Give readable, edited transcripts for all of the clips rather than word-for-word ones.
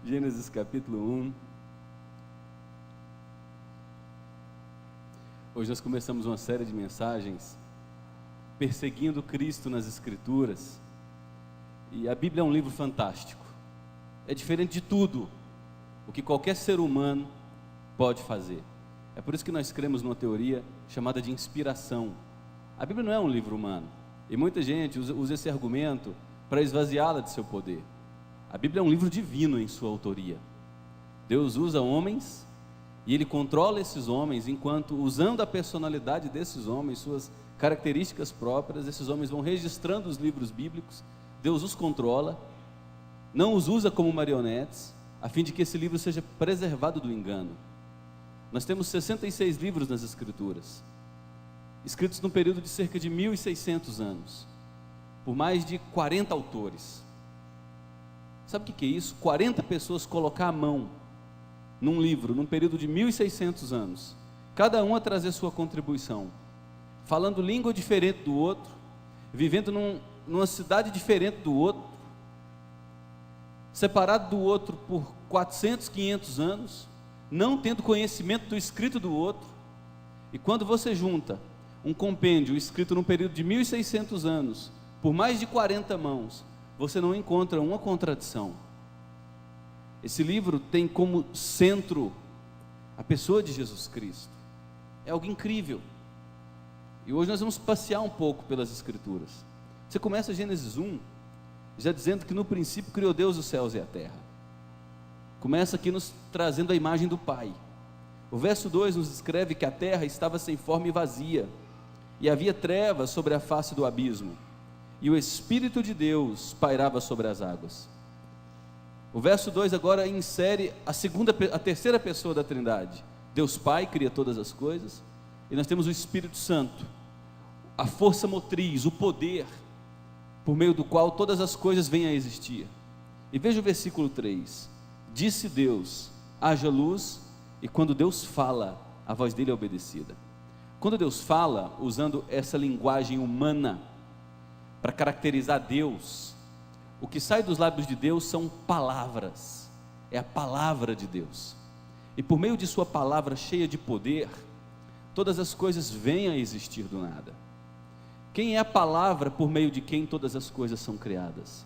Gênesis capítulo 1. Hoje nós começamos uma série de mensagens perseguindo Cristo nas Escrituras. E a Bíblia é um livro fantástico. É diferente de tudo o que qualquer ser humano pode fazer. É por isso que nós cremos numa teoria chamada de inspiração. A Bíblia não é um livro humano. E muita gente usa esse argumento para esvaziá-la de seu poder. A Bíblia é um livro divino em sua autoria. Deus usa homens e Ele controla esses homens, enquanto, usando a personalidade desses homens, suas características próprias, esses homens vão registrando os livros bíblicos. Deus os controla, não os usa como marionetes, a fim de que esse livro seja preservado do engano. Nós temos 66 livros nas Escrituras, escritos num período de cerca de 1.600 anos, por mais de 40 autores. Sabe o que é isso? 40 pessoas colocar a mão num livro, num período de 1.600 anos, cada um a trazer sua contribuição, falando língua diferente do outro, vivendo numa cidade diferente do outro, separado do outro por 400, 500 anos, não tendo conhecimento do escrito do outro. E quando você junta um compêndio escrito num período de 1.600 anos, por mais de 40 mãos, você não encontra uma contradição. Esse livro tem como centro a pessoa de Jesus Cristo. É algo incrível. E hoje nós vamos passear um pouco pelas Escrituras. Você começa Gênesis 1, já dizendo que no princípio criou Deus os céus e a terra. Começa aqui nos trazendo a imagem do Pai. O verso 2 nos descreve que a terra estava sem forma e vazia, e havia trevas sobre a face do abismo, e o Espírito de Deus pairava sobre as águas. O verso 2 agora insere a terceira pessoa da Trindade. Deus Pai cria todas as coisas, e nós temos o Espírito Santo, a força motriz, o poder, por meio do qual todas as coisas vêm a existir. E veja o versículo 3, disse Deus, haja luz, e quando Deus fala, a voz dele é obedecida. Quando Deus fala, usando essa linguagem humana, para caracterizar Deus, o que sai dos lábios de Deus são palavras, é a palavra de Deus, e por meio de sua palavra cheia de poder, todas as coisas vêm a existir do nada. Quem é a palavra por meio de quem todas as coisas são criadas?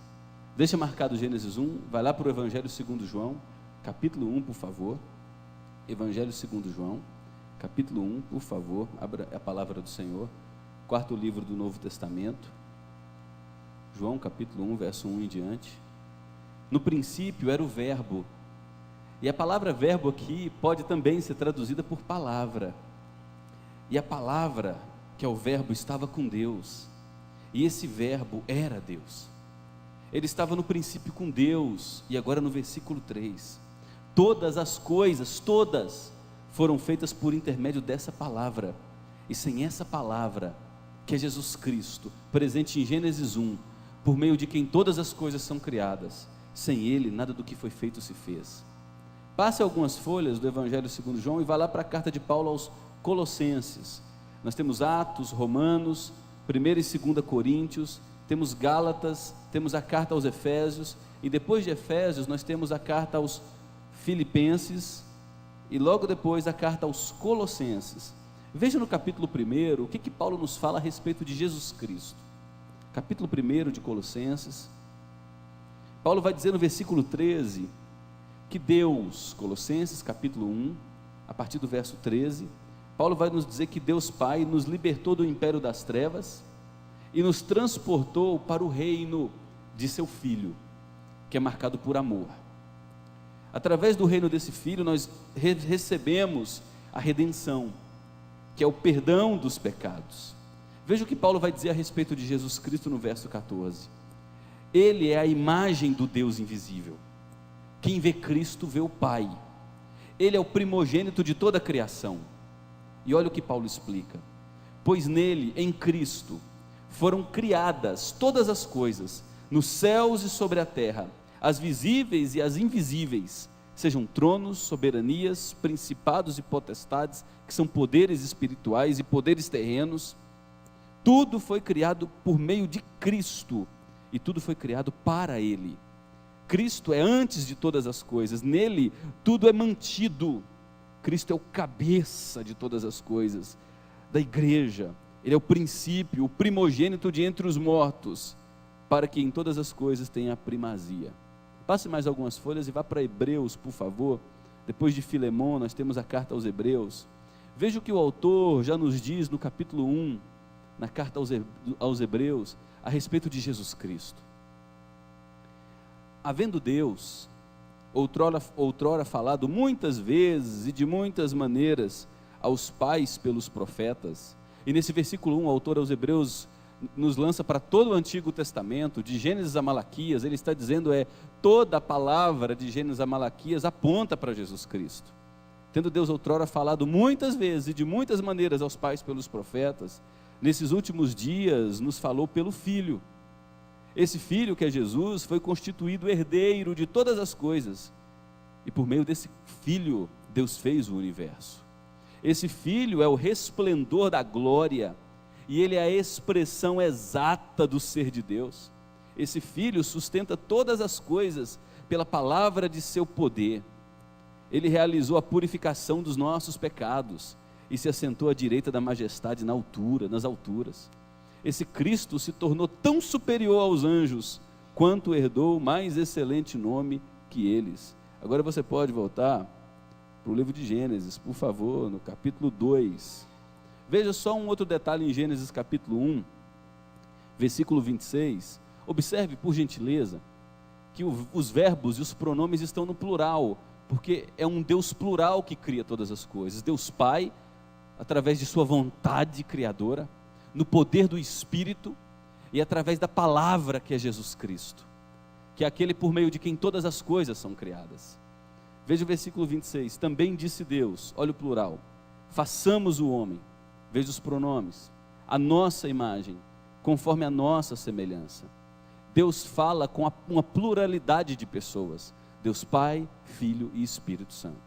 Deixa marcado Gênesis 1, vai lá para o Evangelho segundo João, capítulo 1, por favor. Evangelho segundo João, capítulo 1, por favor, abra a palavra do Senhor, quarto livro do Novo Testamento. João capítulo 1, verso 1 em diante. No princípio era o verbo, e a palavra verbo aqui pode também ser traduzida por palavra, e a palavra, que é o verbo, estava com Deus, e esse verbo era Deus. Ele estava no princípio com Deus, e agora no versículo 3, todas as coisas, todas, foram feitas por intermédio dessa palavra, e sem essa palavra, que é Jesus Cristo, presente em Gênesis 1, por meio de quem todas as coisas são criadas, sem Ele nada do que foi feito se fez. Passe algumas folhas do Evangelho segundo João e vá lá para a carta de Paulo aos Colossenses. Nós temos Atos, Romanos, 1 e 2 Coríntios, temos Gálatas, temos a carta aos Efésios, e depois de Efésios nós temos a carta aos Filipenses, e logo depois a carta aos Colossenses. Veja no capítulo 1, o que Paulo nos fala a respeito de Jesus Cristo. Capítulo 1 de Colossenses, Paulo vai dizer no versículo 13, que Deus, Colossenses capítulo 1, a partir do verso 13, Paulo vai nos dizer que Deus Pai nos libertou do império das trevas, e nos transportou para o reino de seu Filho, que é marcado por amor. Através do reino desse Filho, nós recebemos a redenção, que é o perdão dos pecados. Veja o que Paulo vai dizer a respeito de Jesus Cristo no verso 14. Ele é a imagem do Deus invisível. Quem vê Cristo vê o Pai. Ele é o primogênito de toda a criação. E olha o que Paulo explica. Pois nele, em Cristo, foram criadas todas as coisas, nos céus e sobre a terra, as visíveis e as invisíveis, sejam tronos, soberanias, principados e potestades, que são poderes espirituais e poderes terrenos. Tudo foi criado por meio de Cristo, e tudo foi criado para Ele. Cristo é antes de todas as coisas, nele tudo é mantido. Cristo é o cabeça de todas as coisas, da igreja. Ele é o princípio, o primogênito de entre os mortos, para que em todas as coisas tenha a primazia. Passe mais algumas folhas e vá para Hebreus, por favor. Depois de Filemão, nós temos a carta aos Hebreus. Veja o que o autor já nos diz no capítulo 1, na carta aos Hebreus, a respeito de Jesus Cristo. Havendo Deus, outrora falado muitas vezes e de muitas maneiras aos pais pelos profetas, e nesse versículo 1, o autor aos Hebreus nos lança para todo o Antigo Testamento, de Gênesis a Malaquias. Ele está dizendo, toda a palavra de Gênesis a Malaquias aponta para Jesus Cristo. Tendo Deus outrora falado muitas vezes e de muitas maneiras aos pais pelos profetas, nesses últimos dias nos falou pelo Filho. Esse Filho, que é Jesus, foi constituído herdeiro de todas as coisas, e por meio desse Filho, Deus fez o universo. Esse Filho é o resplendor da glória, e ele é a expressão exata do ser de Deus. Esse Filho sustenta todas as coisas pela palavra de seu poder. Ele realizou a purificação dos nossos pecados e se assentou à direita da majestade nas alturas. Esse Cristo se tornou tão superior aos anjos, quanto herdou mais excelente nome que eles. Agora você pode voltar para o livro de Gênesis, por favor, no capítulo 2. Veja só um outro detalhe em Gênesis capítulo 1, versículo 26. Observe, por gentileza, que os verbos e os pronomes estão no plural, porque é um Deus plural que cria todas as coisas. Deus Pai, através de sua vontade criadora, no poder do Espírito, e através da palavra que é Jesus Cristo, que é aquele por meio de quem todas as coisas são criadas. Veja o versículo 26, também disse Deus, olha o plural, façamos o homem, veja os pronomes, a nossa imagem, conforme a nossa semelhança. Deus fala com uma pluralidade de pessoas, Deus Pai, Filho e Espírito Santo.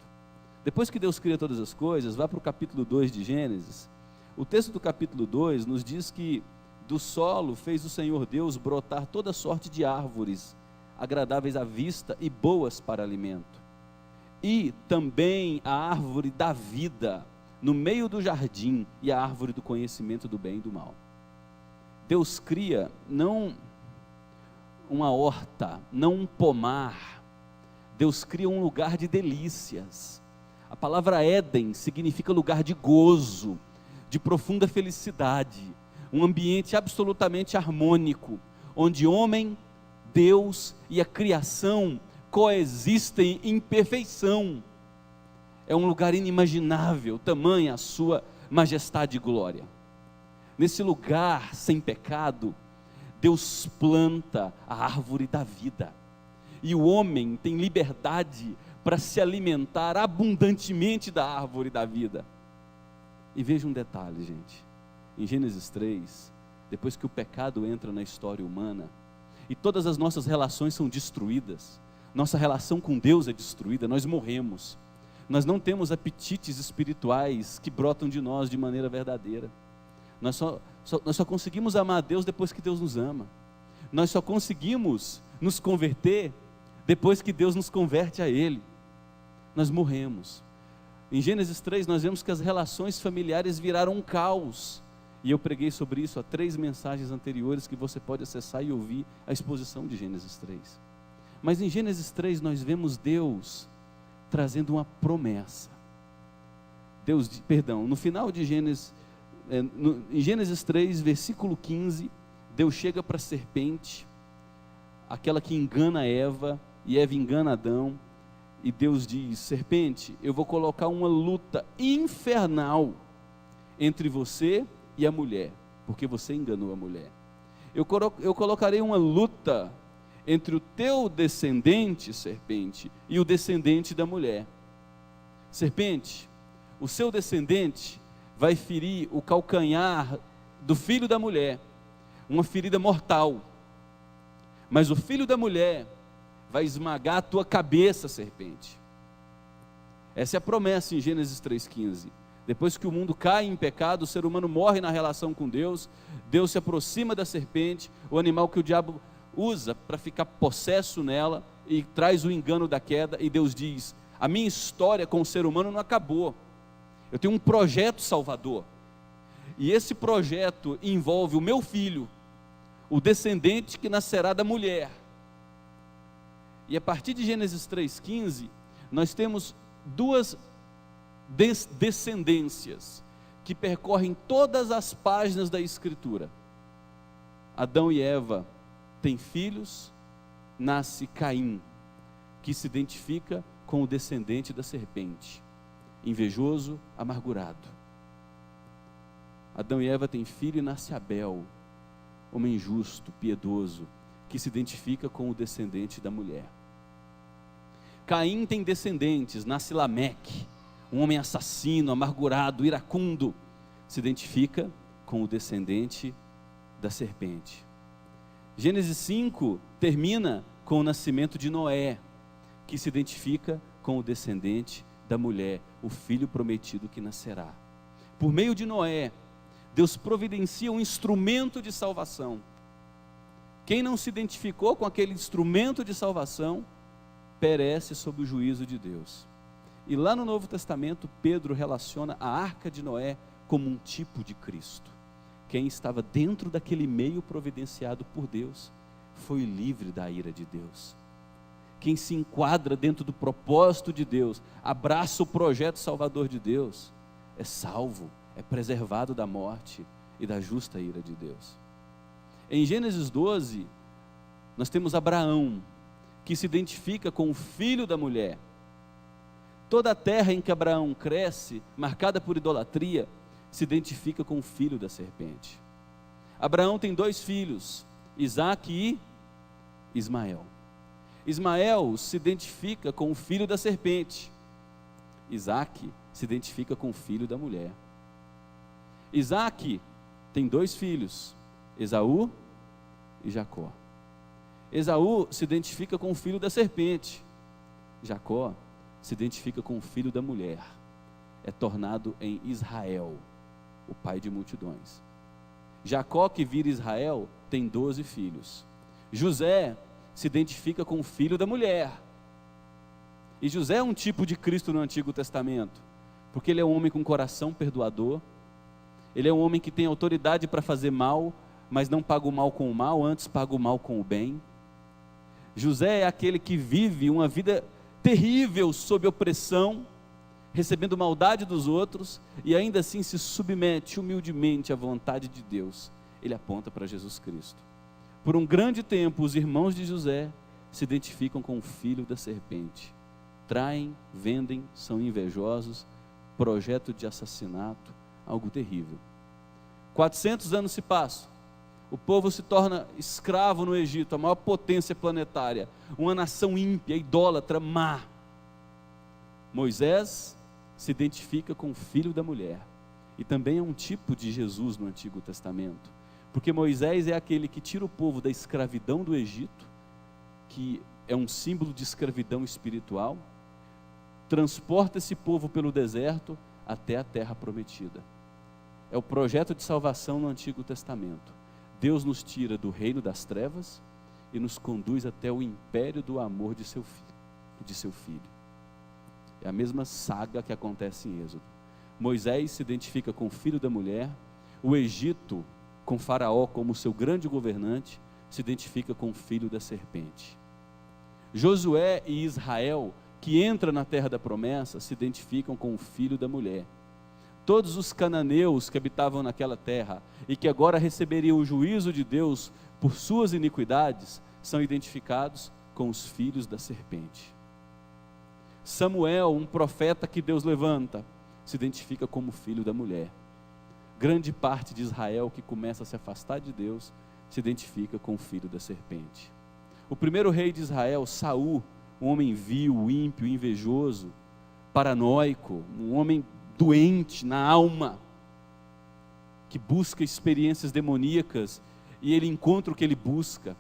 Depois que Deus cria todas as coisas, vá para o capítulo 2 de Gênesis. O texto do capítulo 2 nos diz que do solo fez o Senhor Deus brotar toda sorte de árvores, agradáveis à vista e boas para alimento. E também a árvore da vida, no meio do jardim, e a árvore do conhecimento do bem e do mal. Deus cria não uma horta, não um pomar, Deus cria um lugar de delícias. A palavra Éden significa lugar de gozo, de profunda felicidade, um ambiente absolutamente harmônico, onde homem, Deus e a criação coexistem em perfeição. É um lugar inimaginável, tamanha a sua majestade e glória. Nesse lugar sem pecado, Deus planta a árvore da vida, e o homem tem liberdade para se alimentar abundantemente da árvore da vida. E veja um detalhe, gente, em Gênesis 3, depois que o pecado entra na história humana, e todas as nossas relações são destruídas, nossa relação com Deus é destruída, nós morremos, nós não temos apetites espirituais que brotam de nós de maneira verdadeira, nós só conseguimos amar a Deus depois que Deus nos ama, nós só conseguimos nos converter depois que Deus nos converte a Ele, nós morremos. Em Gênesis 3 nós vemos que as relações familiares viraram um caos, e eu preguei sobre isso há 3 mensagens anteriores que você pode acessar e ouvir a exposição de Gênesis 3. Mas em Gênesis 3 nós vemos Deus trazendo uma promessa. No final de Gênesis, em Gênesis 3, versículo 15, Deus chega para a serpente, aquela que engana Eva, e Eva engana Adão, e Deus diz: serpente, eu vou colocar uma luta infernal entre você e a mulher, porque você enganou a mulher. Eu colocarei uma luta entre o teu descendente, serpente, e o descendente da mulher. Serpente, o seu descendente vai ferir o calcanhar do filho da mulher, uma ferida mortal, mas o filho da mulher vai esmagar a tua cabeça, serpente. Essa é a promessa em Gênesis 3,15. Depois que o mundo cai em pecado, o ser humano morre na relação com Deus, Deus se aproxima da serpente, o animal que o diabo usa para ficar possesso nela, e traz o engano da queda, e Deus diz: a minha história com o ser humano não acabou, eu tenho um projeto salvador, e esse projeto envolve o meu filho, o descendente que nascerá da mulher. E a partir de Gênesis 3,15, nós temos duas descendências que percorrem todas as páginas da Escritura. Adão e Eva têm filhos, nasce Caim, que se identifica com o descendente da serpente, invejoso, amargurado. Adão e Eva têm filho e nasce Abel, homem justo, piedoso, que se identifica com o descendente da mulher. Caim tem descendentes, nasce Lameque, um homem assassino, amargurado, iracundo, se identifica com o descendente da serpente. Gênesis 5 termina com o nascimento de Noé, que se identifica com o descendente da mulher, o filho prometido que nascerá. Por meio de Noé, Deus providencia um instrumento de salvação. Quem não se identificou com aquele instrumento de salvação, perece sob o juízo de Deus. E lá no Novo Testamento, Pedro relaciona a arca de Noé como um tipo de Cristo. Quem estava dentro daquele meio providenciado por Deus, foi livre da ira de Deus. Quem se enquadra dentro do propósito de Deus, abraça o projeto salvador de Deus, é salvo, é preservado da morte e da justa ira de Deus. Em Gênesis 12, nós temos Abraão, que se identifica com o filho da mulher. Toda a terra em que Abraão cresce, marcada por idolatria, se identifica com o filho da serpente. Abraão tem 2 filhos, Isaque e Ismael. Ismael se identifica com o filho da serpente. Isaque se identifica com o filho da mulher. Isaque tem 2 filhos, Esaú e Jacó. Esaú se identifica com o filho da serpente. Jacó se identifica com o filho da mulher. É tornado em Israel, o pai de multidões. Jacó, que vira Israel, tem 12 filhos. José se identifica com o filho da mulher. E José é um tipo de Cristo no Antigo Testamento, porque ele é um homem com coração perdoador, ele é um homem que tem autoridade para fazer mal, mas não paga o mal com o mal, antes paga o mal com o bem. José é aquele que vive uma vida terrível sob opressão, recebendo maldade dos outros, e ainda assim se submete humildemente à vontade de Deus. Ele aponta para Jesus Cristo. Por um grande tempo, os irmãos de José se identificam com o filho da serpente. Traem, vendem, são invejosos, projeto de assassinato, algo terrível. 400 anos se passam, o povo se torna escravo no Egito, a maior potência planetária, uma nação ímpia, idólatra, má. Moisés se identifica com o filho da mulher, e também é um tipo de Jesus no Antigo Testamento, porque Moisés é aquele que tira o povo da escravidão do Egito, que é um símbolo de escravidão espiritual, transporta esse povo pelo deserto até a terra prometida. É o projeto de salvação no Antigo Testamento. Deus nos tira do reino das trevas e nos conduz até o império do amor de seu filho. É a mesma saga que acontece em Êxodo. Moisés se identifica com o filho da mulher, o Egito, com Faraó como seu grande governante, se identifica com o filho da serpente. Josué e Israel, que entra na terra da promessa, se identificam com o filho da mulher. Todos os cananeus que habitavam naquela terra e que agora receberiam o juízo de Deus por suas iniquidades, são identificados com os filhos da serpente. Samuel, um profeta que Deus levanta, se identifica como filho da mulher. Grande parte de Israel que começa a se afastar de Deus, se identifica com o filho da serpente. O primeiro rei de Israel, Saul, um homem vil, ímpio, invejoso, paranoico, um homem doente na alma, que busca experiências demoníacas, e ele encontra o que ele busca,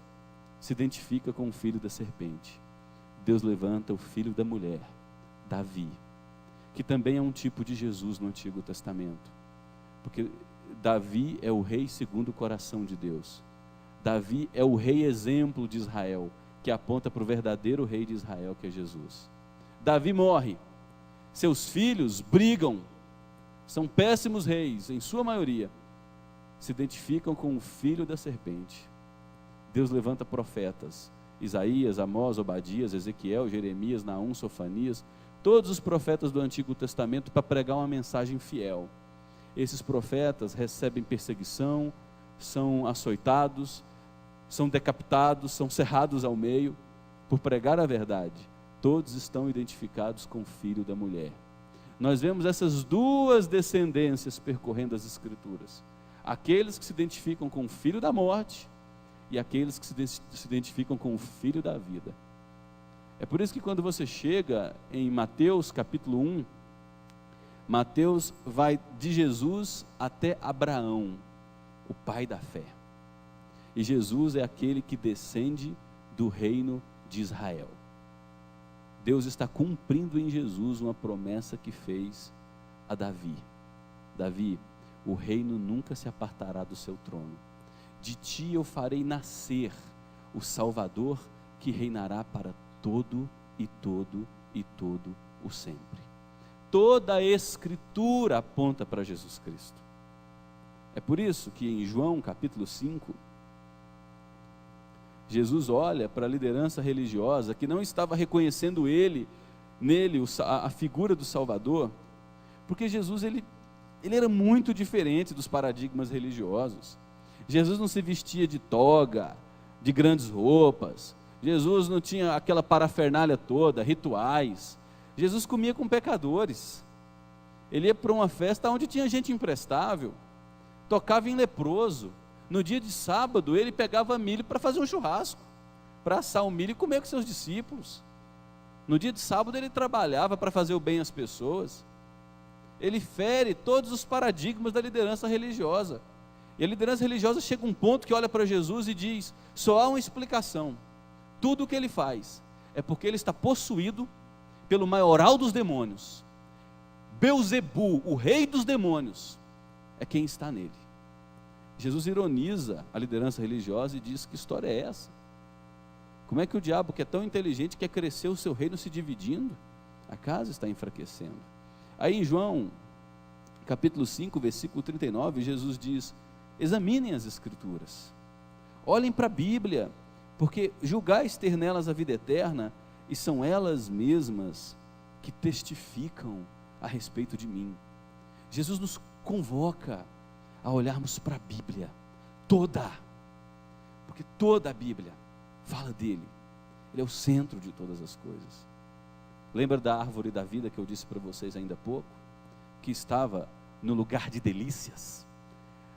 se identifica com o filho da serpente. Deus levanta o filho da mulher, Davi, que também é um tipo de Jesus no Antigo Testamento, porque Davi é o rei segundo o coração de Deus. Davi é o rei exemplo de Israel, que aponta para o verdadeiro rei de Israel, que é Jesus. Davi morre, seus filhos brigam, são péssimos reis, em sua maioria, se identificam com o filho da serpente. Deus levanta profetas, Isaías, Amós, Obadias, Ezequiel, Jeremias, Naum, Sofanias, todos os profetas do Antigo Testamento para pregar uma mensagem fiel. Esses profetas recebem perseguição, são açoitados, são decapitados, são cerrados ao meio, por pregar a verdade. Todos estão identificados com o filho da mulher. Nós vemos essas duas descendências percorrendo as Escrituras: aqueles que se identificam com o filho da morte e aqueles que se identificam com o filho da vida. É por isso que quando você chega em Mateus capítulo 1, Mateus vai de Jesus até Abraão, o pai da fé. E Jesus é aquele que descende do reino de Israel. Deus está cumprindo em Jesus uma promessa que fez a Davi. Davi, o reino nunca se apartará do seu trono. De ti eu farei nascer o Salvador que reinará para todo e todo e todo o sempre. Toda a Escritura aponta para Jesus Cristo. É por isso que em João capítulo 5, Jesus olha para a liderança religiosa que não estava reconhecendo nele a figura do Salvador, porque Jesus ele era muito diferente dos paradigmas religiosos. Jesus não se vestia de toga, de grandes roupas. Jesus não tinha aquela parafernália toda, rituais. Jesus comia com pecadores. Ele ia para uma festa onde tinha gente imprestável, tocava em leproso. No dia de sábado ele pegava milho para fazer um churrasco, para assar o milho e comer com seus discípulos. No dia de sábado ele trabalhava para fazer o bem às pessoas. Ele fere todos os paradigmas da liderança religiosa. E a liderança religiosa chega a um ponto que olha para Jesus e diz: só há uma explicação, tudo o que ele faz é porque ele está possuído pelo maioral dos demônios. Belzebu, o rei dos demônios, é quem está nele. Jesus ironiza a liderança religiosa e diz: que história é essa? Como é que o diabo, que é tão inteligente, quer crescer o seu reino se dividindo? A casa está enfraquecendo. Aí em João capítulo 5, versículo 39, Jesus diz: examinem as Escrituras, olhem para a Bíblia, porque julgais ter nelas a vida eterna, e são elas mesmas que testificam a respeito de mim. Jesus nos convoca a olharmos para a Bíblia toda, porque toda a Bíblia fala dele. Ele é o centro de todas as coisas. Lembra da árvore da vida que eu disse para vocês ainda há pouco, que estava no lugar de delícias,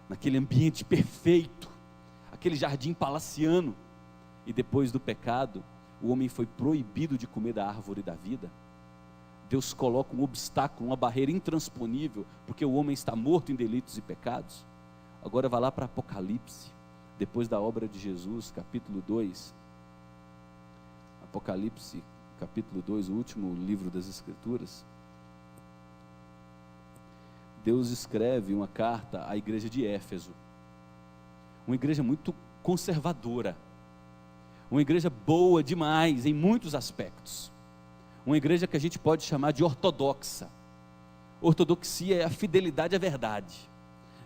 naquele ambiente perfeito, aquele jardim palaciano, e depois do pecado o homem foi proibido de comer da árvore da vida. Deus coloca um obstáculo, uma barreira intransponível, porque o homem está morto em delitos e pecados. Agora vá lá para Apocalipse, depois da obra de Jesus, capítulo 2, Apocalipse, capítulo 2, o último livro das Escrituras. Deus escreve uma carta à igreja de Éfeso, uma igreja muito conservadora, uma igreja boa demais em muitos aspectos, uma igreja que a gente pode chamar de ortodoxa. Ortodoxia é a fidelidade à verdade.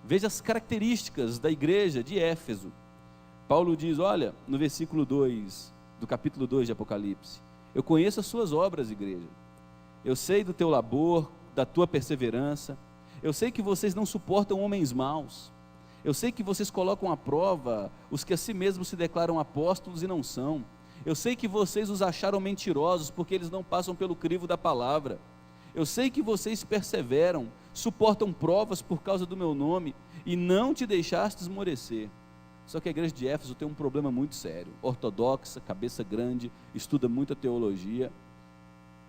Veja as características da igreja de Éfeso. Paulo diz, olha, no versículo 2, do capítulo 2 de Apocalipse: eu conheço as suas obras, igreja, eu sei do teu labor, da tua perseverança, eu sei que vocês não suportam homens maus, eu sei que vocês colocam à prova os que a si mesmos se declaram apóstolos e não são, eu sei que vocês os acharam mentirosos porque eles não passam pelo crivo da palavra, eu sei que vocês perseveram, suportam provas por causa do meu nome e não te deixaste esmorecer. Só que a igreja de Éfeso tem um problema muito sério, ortodoxa, cabeça grande, estuda muita teologia,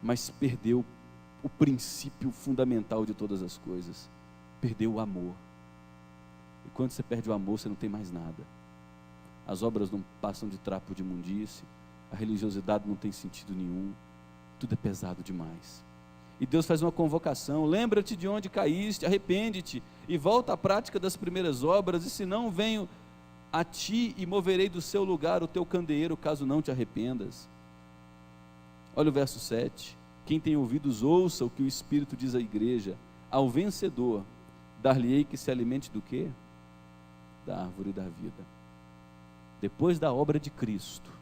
mas perdeu o princípio fundamental de todas as coisas, perdeu o amor. E quando você perde o amor, você não tem mais nada. As obras não passam de trapo de imundície, a religiosidade não tem sentido nenhum, tudo é pesado demais. E Deus faz uma convocação: lembra-te de onde caíste, arrepende-te e volta à prática das primeiras obras, e senão venho a ti e moverei do seu lugar o teu candeeiro, caso não te arrependas. Olha o verso 7. Quem tem ouvidos, ouça o que o Espírito diz à igreja. Ao vencedor, dar-lhe-ei que se alimente do quê? Da árvore da vida. Depois da obra de Cristo,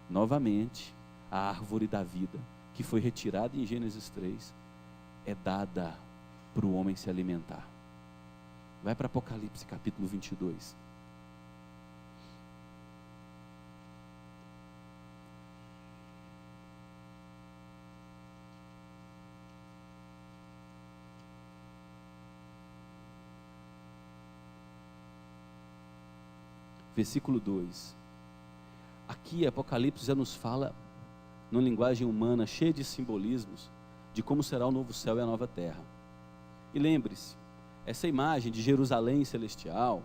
novamente, a árvore da vida, que foi retirada em Gênesis 3, é dada para o homem se alimentar. Vai para Apocalipse capítulo 22. Versículo 2. Aqui Apocalipse já nos fala, numa linguagem humana, cheia de simbolismos, de como será o novo céu e a nova terra. E lembre-se, essa imagem de Jerusalém celestial,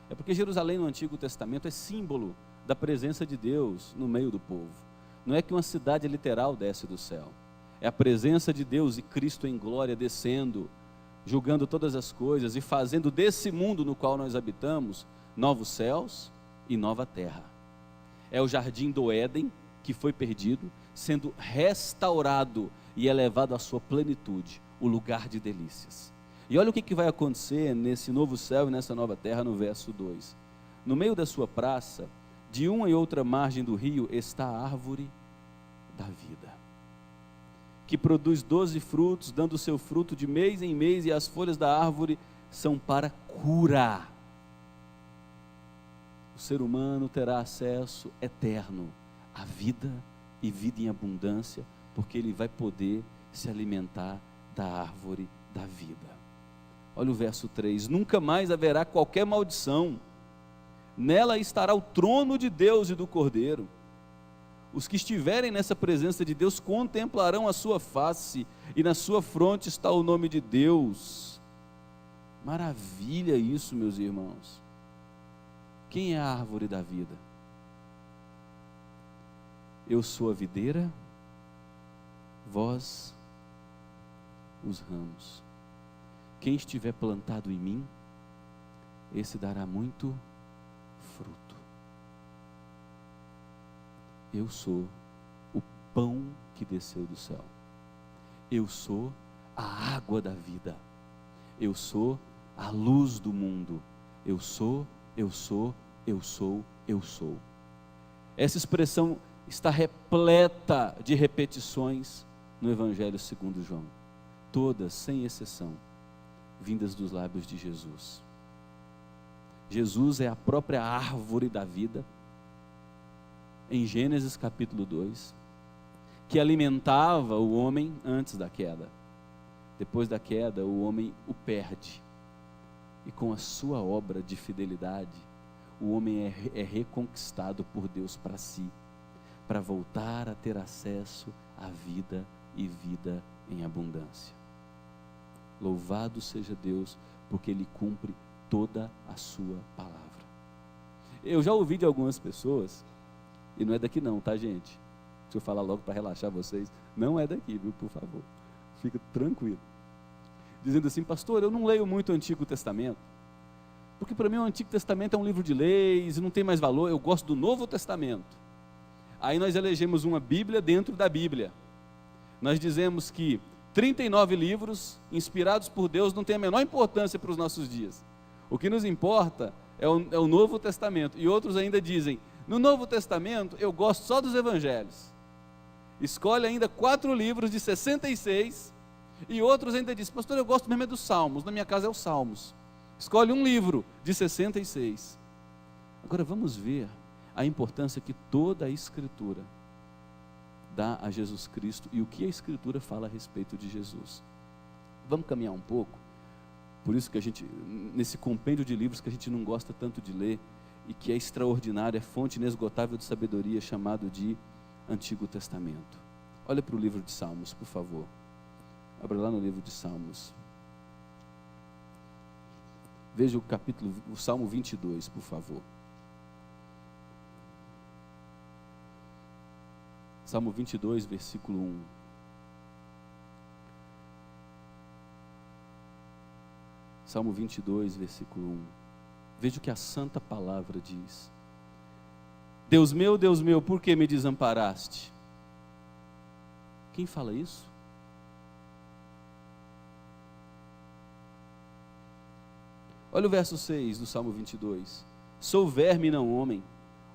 é porque Jerusalém no Antigo Testamento é símbolo da presença de Deus no meio do povo. Não é que uma cidade literal desce do céu, é a presença de Deus e Cristo em glória descendo, julgando todas as coisas e fazendo desse mundo no qual nós habitamos, novos céus e nova terra. É o jardim do Éden que foi perdido, sendo restaurado e elevado à sua plenitude, o lugar de delícias. E olha o que vai acontecer nesse novo céu e nessa nova terra no verso 2. No meio da sua praça, de uma e outra margem do rio, está a árvore da vida, que produz 12 frutos, dando o seu fruto de mês em mês, e as folhas da árvore são para cura. O ser humano terá acesso eterno à vida e vida em abundância, porque ele vai poder se alimentar da árvore da vida. Olha o verso 3: nunca mais haverá qualquer maldição, nela estará o trono de Deus e do Cordeiro. Os que estiverem nessa presença de Deus contemplarão a sua face, e na sua fronte está o nome de Deus. Maravilha isso, meus irmãos. Quem é a árvore da vida? Eu sou a videira, vós os ramos. Quem estiver plantado em mim, esse dará muito fruto. Eu sou o pão que desceu do céu. Eu sou a água da vida. Eu sou a luz do mundo. Eu sou. Essa expressão está repleta de repetições no Evangelho segundo João, todas, sem exceção, vindas dos lábios de Jesus. Jesus é a própria árvore da vida, em Gênesis capítulo 2, que alimentava o homem antes da queda. Depois da queda, o homem o perde. E com a sua obra de fidelidade, o homem é reconquistado por Deus para si, para voltar a ter acesso à vida e vida em abundância. Louvado seja Deus, porque Ele cumpre toda a sua palavra. Eu já ouvi de algumas pessoas, e não é daqui não, tá, gente? Deixa eu falar logo para relaxar vocês. Não é daqui, viu, por favor. Fica tranquilo. Dizendo assim: pastor, eu não leio muito o Antigo Testamento, porque para mim o Antigo Testamento é um livro de leis e não tem mais valor. Eu gosto do Novo Testamento. Aí nós elegemos uma Bíblia dentro da Bíblia. Nós dizemos que 39 livros inspirados por Deus não tem a menor importância para os nossos dias. O que nos importa é o Novo Testamento. E outros ainda dizem: no Novo Testamento eu gosto só dos Evangelhos. Escolhe ainda 4 livros de 66. E outros ainda dizem: pastor, eu gosto mesmo é dos Salmos, na minha casa é os Salmos. Escolhe um livro de 66. Agora vamos ver a importância que toda a Escritura dá a Jesus Cristo e o que a Escritura fala a respeito de Jesus. Vamos caminhar um pouco, por isso que a gente, nesse compêndio de livros que a gente não gosta tanto de ler, e que é extraordinário, é fonte inesgotável de sabedoria, chamado de Antigo Testamento. Olha para o livro de Salmos, por favor. Abra lá no livro de Salmos. Veja o Salmo 22, por favor. Salmo 22, versículo 1. Salmo 22, versículo 1. Veja o que a santa palavra diz. Deus meu, por que me desamparaste? Quem fala isso? Olha o verso 6 do Salmo 22. Sou verme e não homem,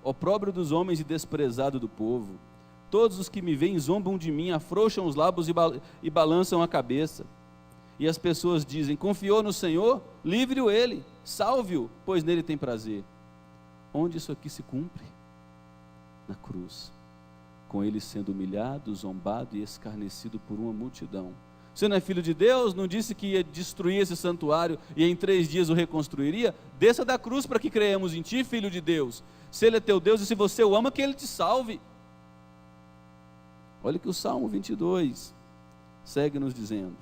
opróbrio dos homens e desprezado do povo. Todos os que me veem zombam de mim, afrouxam os lábios e balançam a cabeça. E as pessoas dizem, confiou no Senhor? Livre-o ele, salve-o, pois nele tem prazer. Onde isso aqui se cumpre? Na cruz, com ele sendo humilhado, zombado e escarnecido por uma multidão. Você não é filho de Deus? Não disse que ia destruir esse santuário e em 3 dias o reconstruiria? Desça da cruz para que creiamos em ti, filho de Deus. Se ele é teu Deus e se você o ama, que ele te salve. Olha que o Salmo 22 segue nos dizendo,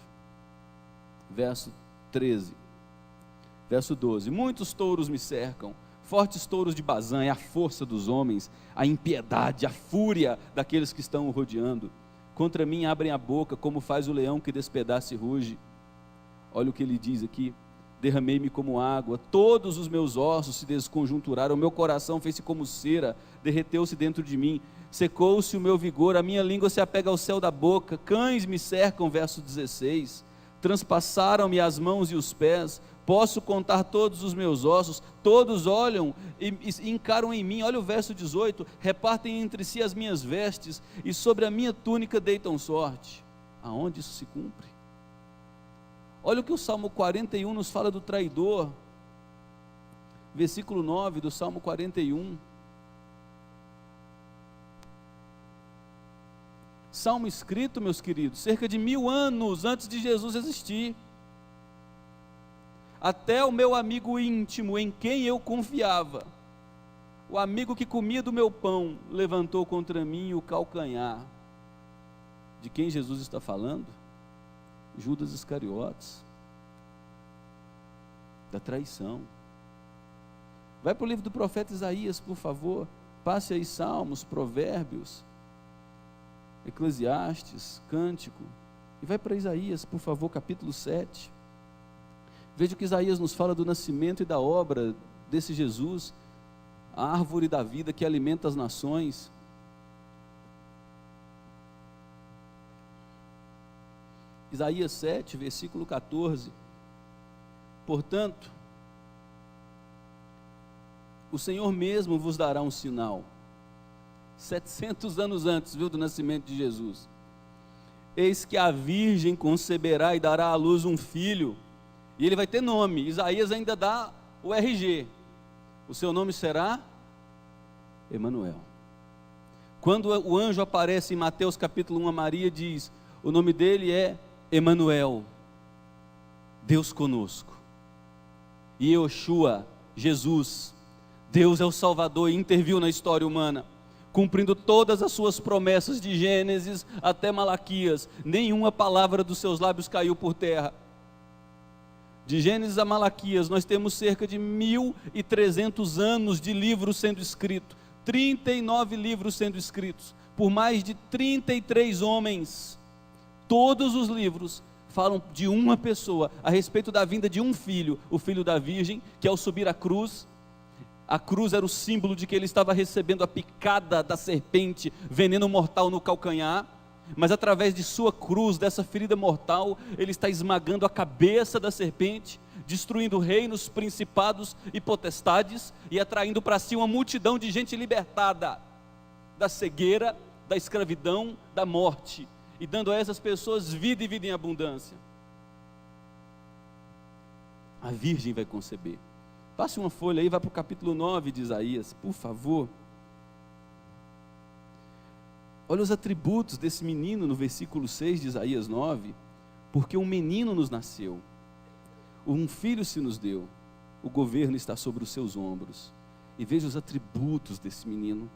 verso 13, verso 12, muitos touros me cercam, fortes touros de Bazã, é a força dos homens, a impiedade, a fúria daqueles que estão o rodeando. Contra mim abrem a boca, como faz o leão que despedaça e ruge. Olha o que ele diz aqui, derramei-me como água, todos os meus ossos se desconjunturaram, o meu coração fez-se como cera, derreteu-se dentro de mim, secou-se o meu vigor, a minha língua se apega ao céu da boca, cães me cercam, verso 16, transpassaram-me as mãos e os pés, posso contar todos os meus ossos, todos olham e encaram em mim. Olha o verso 18, repartem entre si as minhas vestes, e sobre a minha túnica deitam sorte. Aonde isso se cumpre? Olha o que o Salmo 41 nos fala do traidor, versículo 9 do Salmo 41, Salmo escrito, meus queridos, cerca de 1000 anos antes de Jesus existir. Até o meu amigo íntimo, em quem eu confiava, o amigo que comia do meu pão, levantou contra mim o calcanhar. De quem Jesus está falando? Judas Iscariotes, da traição. Vai para o livro do profeta Isaías, por favor, passe aí Salmos, Provérbios, Eclesiastes, Cântico, e vai para Isaías, por favor, capítulo 7, veja o que Isaías nos fala do nascimento e da obra desse Jesus, a árvore da vida que alimenta as nações. Isaías 7, versículo 14, portanto, o Senhor mesmo vos dará um sinal, 700 anos antes, do nascimento de Jesus, eis que a virgem conceberá e dará à luz um filho, e ele vai ter nome. Isaías ainda dá o RG, o seu nome será Emanuel. Quando o anjo aparece em Mateus capítulo 1 a Maria, diz, o nome dele é Emanuel, Deus conosco. E Yoshua, Jesus, Deus é o Salvador e interviu na história humana, cumprindo todas as suas promessas de Gênesis até Malaquias. Nenhuma palavra dos seus lábios caiu por terra. De Gênesis a Malaquias nós temos cerca de 1300 anos de livros sendo escritos, 39 livros sendo escritos por mais de 33 homens. Todos os livros falam de uma pessoa, a respeito da vinda de um filho, o filho da virgem, que ao subir a cruz era o símbolo de que ele estava recebendo a picada da serpente, veneno mortal no calcanhar, mas através de sua cruz, dessa ferida mortal, ele está esmagando a cabeça da serpente, destruindo reinos, principados e potestades, e atraindo para si uma multidão de gente libertada da cegueira, da escravidão, da morte, e dando a essas pessoas vida e vida em abundância. A virgem vai conceber. Passe uma folha aí, vai para o capítulo 9 de Isaías, por favor. Olha os atributos desse menino no versículo 6 de Isaías 9. Porque um menino nos nasceu, um filho se nos deu, o governo está sobre os seus ombros. E veja os atributos desse menino: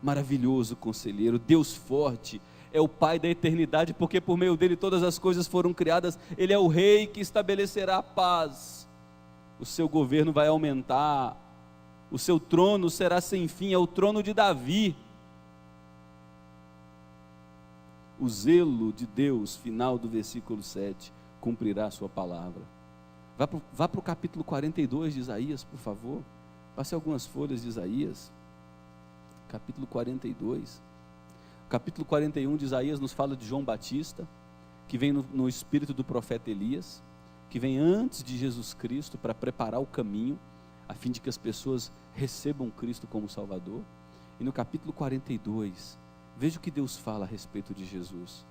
maravilhoso conselheiro, Deus forte, é o Pai da eternidade, porque por meio dele todas as coisas foram criadas. Ele é o Rei que estabelecerá a paz. O seu governo vai aumentar, o seu trono será sem fim, é o trono de Davi. O zelo de Deus, final do versículo 7, cumprirá a sua palavra. Vá para o capítulo 42 de Isaías, por favor. Passe algumas folhas de Isaías. Capítulo 42. Capítulo 41 de Isaías nos fala de João Batista, que vem no espírito do profeta Elias, que vem antes de Jesus Cristo para preparar o caminho, a fim de que as pessoas recebam Cristo como Salvador. E no capítulo 42, veja o que Deus fala a respeito de Jesus.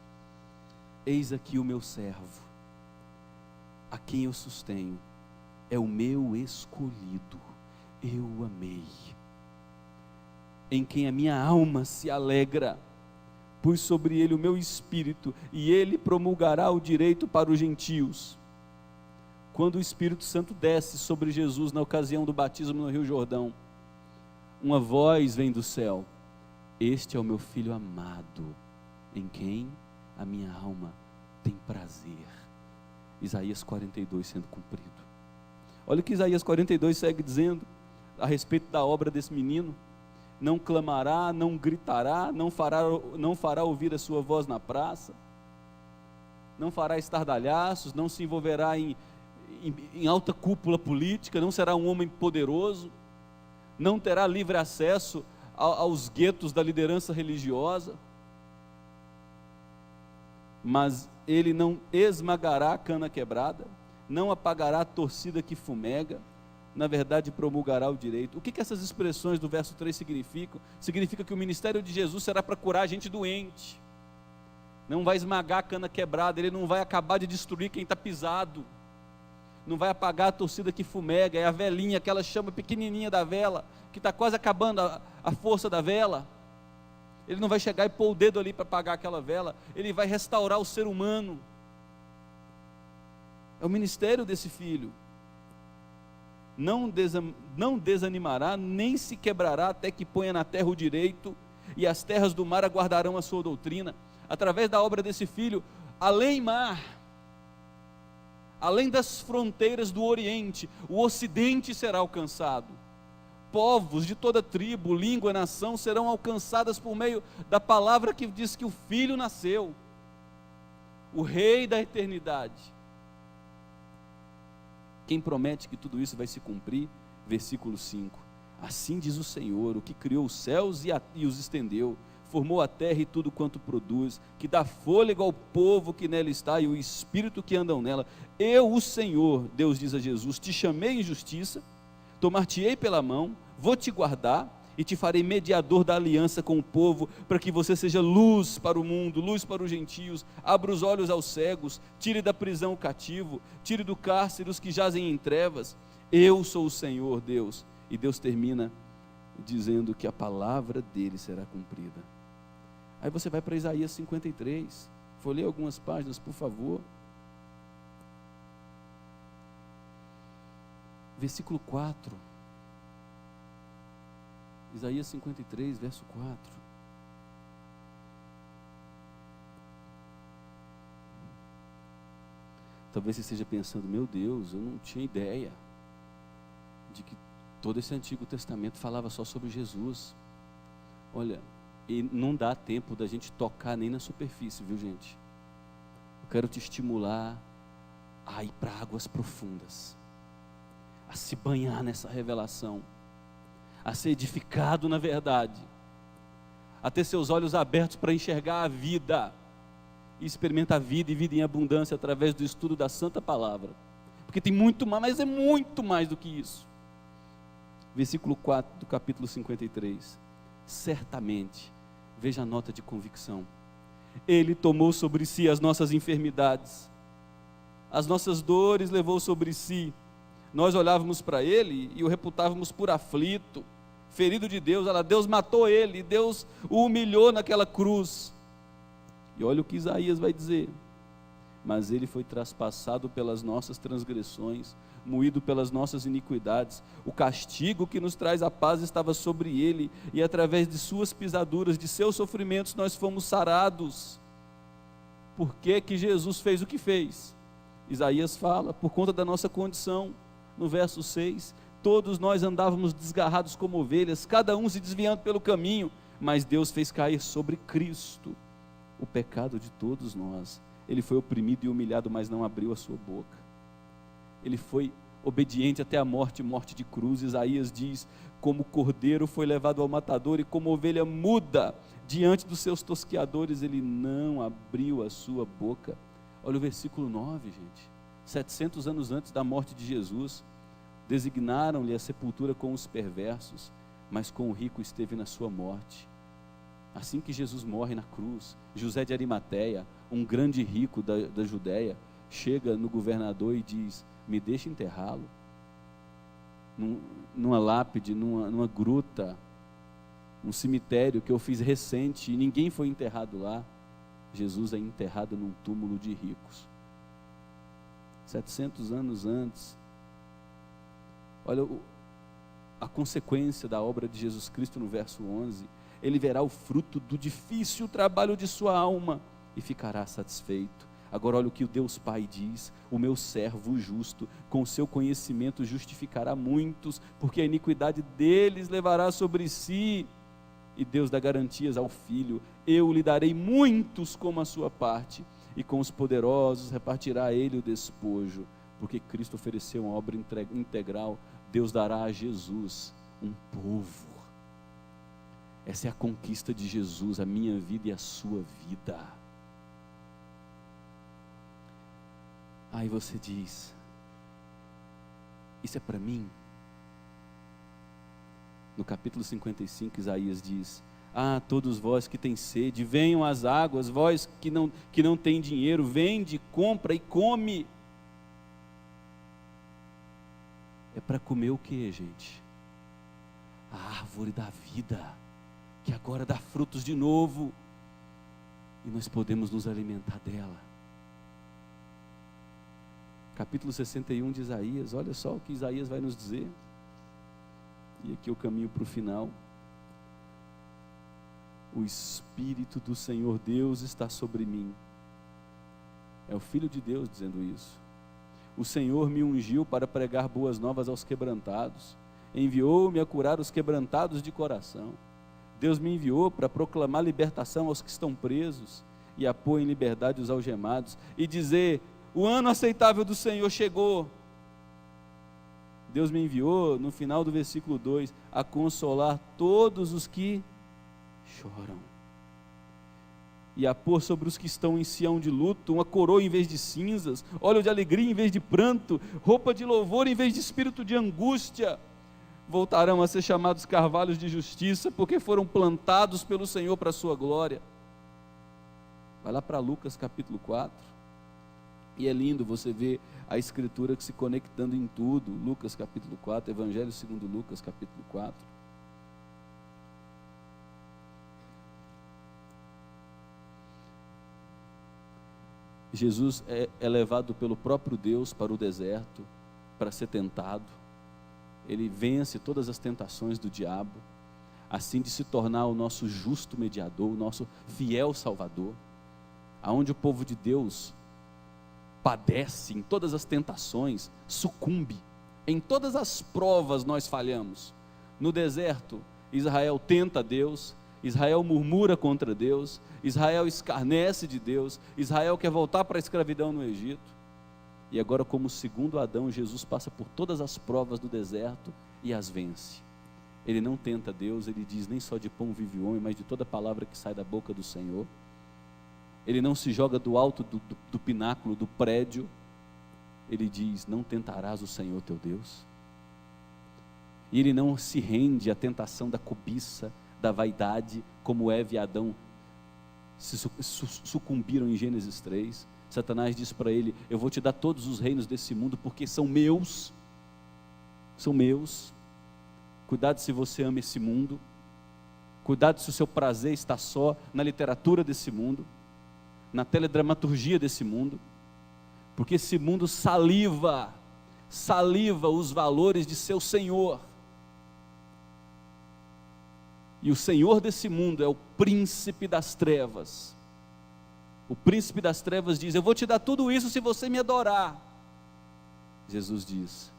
Eis aqui o meu servo, a quem eu sustenho, é o meu escolhido, eu o amei, em quem a minha alma se alegra. Pus sobre ele o meu espírito, e ele promulgará o direito para os gentios. Quando o Espírito Santo desce sobre Jesus na ocasião do batismo no Rio Jordão, uma voz vem do céu: este é o meu filho amado, em quem a minha alma tem prazer. Isaías 42 sendo cumprido. Olha o que Isaías 42 segue dizendo a respeito da obra desse menino: não clamará, não gritará, não fará ouvir a sua voz na praça, não fará estardalhaços, não se envolverá em alta cúpula política, não será um homem poderoso, não terá livre acesso aos guetos da liderança religiosa, mas ele não esmagará a cana quebrada, não apagará a torcida que fumega, na verdade promulgará o direito. O que essas expressões do verso 3 significam? Significa que o ministério de Jesus será para curar gente doente, não vai esmagar a cana quebrada, ele não vai acabar de destruir quem está pisado, não vai apagar a torcida que fumega, é a velinha, aquela chama pequenininha da vela, que está quase acabando a força da vela. Ele não vai chegar e pôr o dedo ali para apagar aquela vela, ele vai restaurar o ser humano. É o ministério desse filho. Não desanimará, nem se quebrará, até que ponha na terra o direito, e as terras do mar aguardarão a sua doutrina. Através da obra desse filho, além mar, além das fronteiras do Oriente, o Ocidente será alcançado. Povos de toda tribo, língua, nação serão alcançadas por meio da palavra que diz que o Filho nasceu, o Rei da eternidade. Quem promete que tudo isso vai se cumprir? Versículo 5: assim diz o Senhor, o que criou os céus e os estendeu, formou a terra e tudo quanto produz, que dá fôlego ao povo que nela está e o espírito que andam nela. Eu, o Senhor, Deus diz a Jesus, te chamei em justiça, tomar-te-ei pela mão, vou te guardar e te farei mediador da aliança com o povo, para que você seja luz para o mundo, luz para os gentios. Abra os olhos aos cegos, tire da prisão o cativo, tire do cárcere os que jazem em trevas. Eu sou o Senhor Deus. E Deus termina dizendo que a palavra dele será cumprida. Aí você vai para Isaías 53, vou ler algumas páginas, por favor. Versículo 4. Isaías 53, verso 4. Talvez você esteja pensando: meu Deus, eu não tinha ideia de que todo esse Antigo Testamento falava só sobre Jesus. Olha, e não dá tempo da gente tocar nem na superfície, viu, gente? Eu quero te estimular a ir para águas profundas, a se banhar nessa revelação, a ser edificado na verdade, a ter seus olhos abertos para enxergar a vida, e experimentar a vida e vida em abundância através do estudo da Santa Palavra, porque tem muito mais, mas é muito mais do que isso. Versículo 4 do capítulo 53, certamente, veja a nota de convicção, ele tomou sobre si as nossas enfermidades, as nossas dores levou sobre si. Nós olhávamos para ele e o reputávamos por aflito, ferido de Deus. Olha, Deus matou ele, Deus o humilhou naquela cruz. E olha o que Isaías vai dizer: mas ele foi traspassado pelas nossas transgressões, moído pelas nossas iniquidades. O castigo que nos traz a paz estava sobre ele, e através de suas pisaduras, de seus sofrimentos, nós fomos sarados. Por que que Jesus fez o que fez? Isaías fala: por conta da nossa condição. No verso 6, todos nós andávamos desgarrados como ovelhas, cada um se desviando pelo caminho, mas Deus fez cair sobre Cristo o pecado de todos nós. Ele foi oprimido e humilhado, mas não abriu a sua boca. ele foi obediente até a morte, morte de cruz. Isaías diz: como cordeiro foi levado ao matador, e como ovelha muda diante dos seus tosqueadores, ele não abriu a sua boca. Olha o versículo 9, gente. 700 anos antes da morte de Jesus, designaram-lhe a sepultura com os perversos, mas com o rico esteve na sua morte. Assim que Jesus morre na cruz, José de Arimateia, um grande rico da Judéia, chega no governador e diz: me deixa enterrá-lo numa lápide, numa gruta, um cemitério que eu fiz recente, e ninguém foi enterrado lá. Jesus é enterrado num túmulo de ricos. 700 anos antes. Olha a consequência da obra de Jesus Cristo no verso 11: ele verá o fruto do difícil trabalho de sua alma e ficará satisfeito. Agora olha o que o Deus Pai diz: o meu servo justo, com o seu conhecimento justificará muitos, porque a iniquidade deles levará sobre si. E Deus dá garantias ao Filho: eu lhe darei muitos como a sua parte, e com os poderosos repartirá ele o despojo. Porque Cristo ofereceu uma obra integral, Deus dará a Jesus um povo. Essa é a conquista de Jesus, a minha vida e a sua vida. Aí você diz: isso é para mim? No capítulo 55, Isaías diz: ah, todos vós que têm sede, venham às águas, vós que não têm dinheiro, vende, compra e come. É para comer o que, gente? A árvore da vida, que agora dá frutos de novo, e nós podemos nos alimentar dela. Capítulo 61 de Isaías, olha só o que Isaías vai nos dizer. E aqui eu caminho para o final. O Espírito do Senhor Deus está sobre mim. É o Filho de Deus dizendo isso. O Senhor me ungiu para pregar boas novas aos quebrantados. Enviou-me a curar os quebrantados de coração. Deus me enviou para proclamar libertação aos que estão presos e a pôr em liberdade os algemados, e dizer: o ano aceitável do Senhor chegou. Deus me enviou, no final do versículo 2, a consolar todos os que choram, e a pôr sobre os que estão em Sião de luto uma coroa em vez de cinzas, óleo de alegria em vez de pranto, roupa de louvor em vez de espírito de angústia. Voltarão a ser chamados carvalhos de justiça, porque foram plantados pelo Senhor para a sua glória. Vai lá para Lucas capítulo 4, e é lindo você ver a escritura que se conectando em tudo. Lucas capítulo 4, Evangelho segundo Lucas capítulo 4. Jesus é levado pelo próprio Deus para o deserto, para ser tentado. Ele vence todas as tentações do diabo, assim de se tornar o nosso justo mediador, o nosso fiel salvador. Aonde o povo de Deus padece em todas as tentações, sucumbe, em todas as provas nós falhamos. No deserto, Israel tenta Deus, Israel murmura contra Deus, Israel escarnece de Deus, Israel quer voltar para a escravidão no Egito. E agora, como segundo Adão, Jesus passa por todas as provas do deserto e as vence. Ele não tenta Deus, ele diz: nem só de pão vive o homem, mas de toda palavra que sai da boca do Senhor. Ele não se joga do alto do pináculo, do prédio. Ele diz: não tentarás o Senhor teu Deus. E ele não se rende à tentação da cobiça, da vaidade, como Eva e Adão se sucumbiram em Gênesis 3. Satanás diz para ele: eu vou te dar todos os reinos desse mundo, porque são meus. São meus. Cuidado se você ama esse mundo. Cuidado se o seu prazer está só na literatura desse mundo, na teledramaturgia desse mundo, porque esse mundo saliva os valores de seu Senhor, e o Senhor desse mundo é o príncipe das trevas. O príncipe das trevas diz: eu vou te dar tudo isso se você me adorar. Jesus diz: